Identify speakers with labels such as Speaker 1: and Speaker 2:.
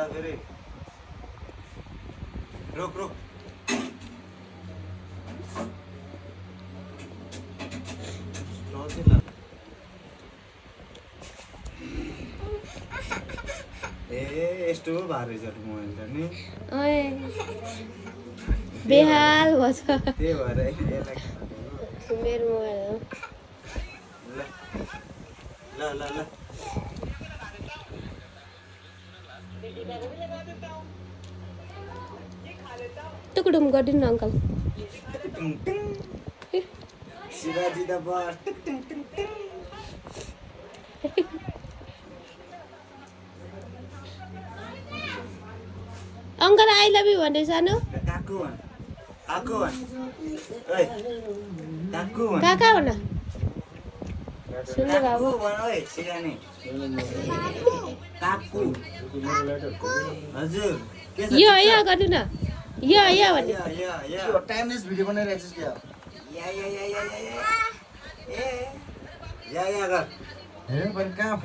Speaker 1: लगा फेरि रुक रुक यस्तो भारी छ मोबाइल त नि
Speaker 2: बेहाल भछ
Speaker 1: त्यही भएर यसलाई
Speaker 2: मेरो मोबाइल हो
Speaker 1: ल ल ल
Speaker 2: टुकुडुम गरिदिनु न uncle
Speaker 1: Shivaji the bus
Speaker 2: uncle I love you भन्दै सानो
Speaker 1: काकु भन काकु भन ओइ काकु भन
Speaker 2: काका भन सुन्नु बाबु
Speaker 1: काकु भन ओइ सिरानी काकु हजुर के छ
Speaker 2: यो गर्नु न यो भन्नु
Speaker 1: या
Speaker 3: टाइमलेस भिडियो बनाइरहेको छु क्या
Speaker 1: या गर
Speaker 3: हेर्नु पनि कहाँ